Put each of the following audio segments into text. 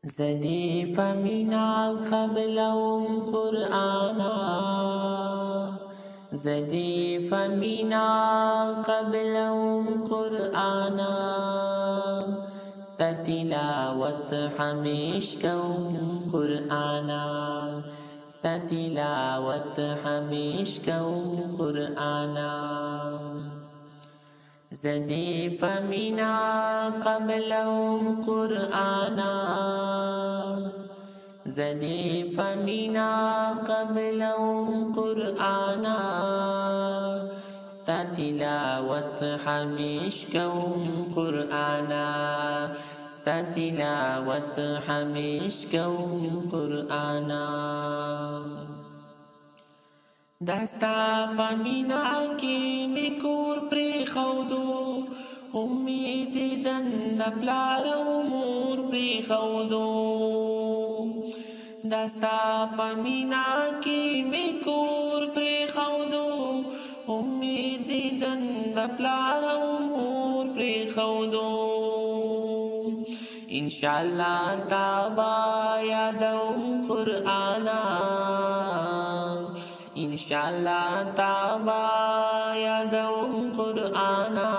زدي فمنا قبلهم قرآنا زدي فمنا قبلهم قرآنا ستلاوت حميشكم قرآنا ستلاوت حميشكم قرآنا زدي فمنا قبلهم قرآنا زدي فمنا قبلهم قرآنا ستلاوت حميشكم قرآنا ستلاوت حميشكم قرآنا دستا پمینا کی می کور پری خودو امید دند پلار امور پری خودو دستا پمینا کی می کور پری خودو امید دند پلار امور پری خودو انشاءاللہ تابا یادوم قرآنا انشاءاللہ تابا یادوم قرآنا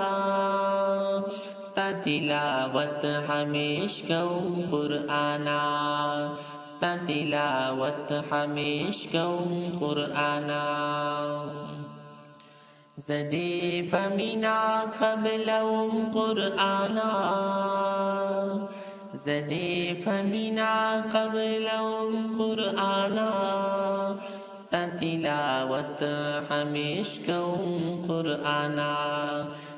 ستا تلاوت ہمیش کوم قرآنا ستا تلاوت ہمیش کوم قرآنا زدی فمنا قبلهم قرآنا زدي فمنا قبلهم قرآنا ستلاوت حميشكم قرآنا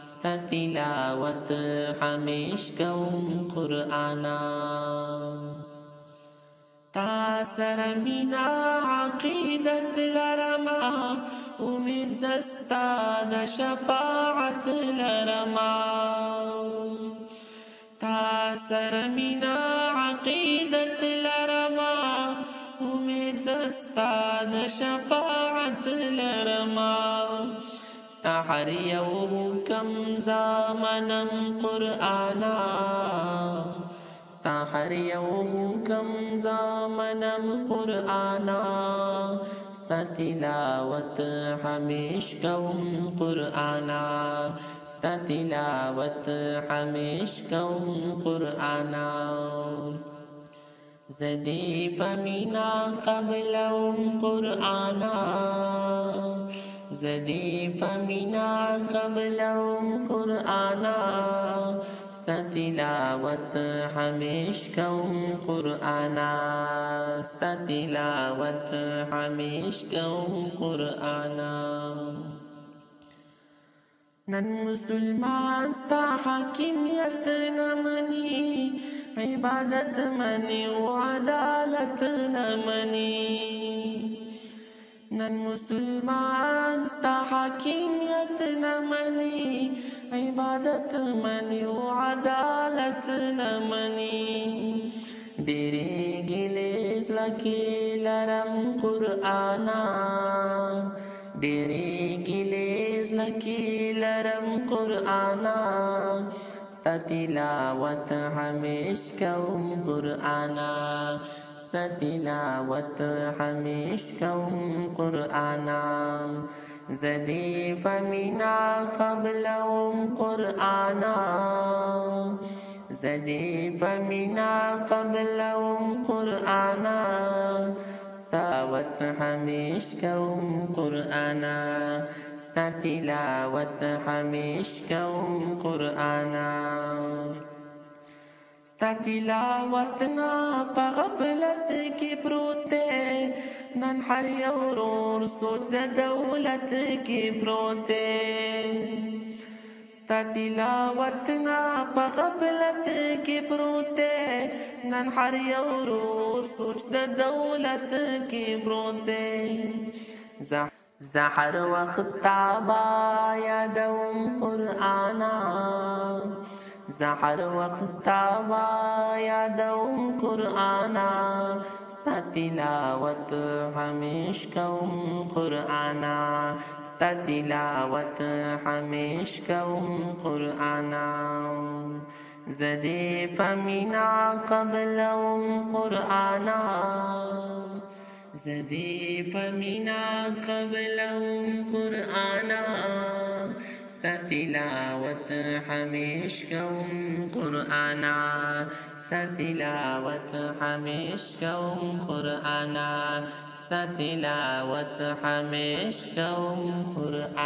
ستلاوت حميشكم قرآنا تاسر منا عقيدة لرما امید زستا د شفاعت لرما تا سر مینا عقیدت لرما امید زستا د شفاعت لرما ستا هر یو حکم زامنم قرآنا ستا هر یو حکم زامنم قرآنا ستا تلاوت ہمیش کوم قرآنا ستا تلاوت ہمیش کوم قرآنا زدی فمنا قبلهم قرآنا زدی فمنا قبلهم قرآنا ستلاوت ہمیش کوم قرآنا ستلاوت ہمیش کوم قرآنا نن مسلمان ستا حاکمیت نمانی عبادت منی و عدالت نمانی نن مسلمان ستا حاکمیت نمانی عبادت منی و عدالت نمانی ڈیری گلیس لکی لرم قرآنا ڈیری گلیس لکی لرم قرآنا ستا تلاوت ہمیش کوم قرآنا ستا تلاوت ہمیش کوم قرآنا زدی فمنا قبلهم قرآنا زدي فمنا قبلهم قرآنا ستلاوت ہمیش کوم قرآنا ستا تلاوت ہمیش کوم قرآنا ستا تلاوت نا پا غفلت کی پروتے نن ہر یو رور سوچ د دولت کی پروتے ستا تلاوت نا پا غفلت کی پروتے نن ہر یو رور سوچ د دولت کی پروتے زہر وقت تابا یادوم قرآنا زہر وقت تابا یادوم قرآنا ستا تلاوت ہمیش کوم قرآنا ستا تلاوت ہمیش کوم قرآنا زدي فمنا قبلهم قرآنا زدي فمنا قبلهم قرآنا استتلاوة حمشكهم قرآنا استتلاوة حمشكهم قرآنا استتلاوة حمشكهم قرآنا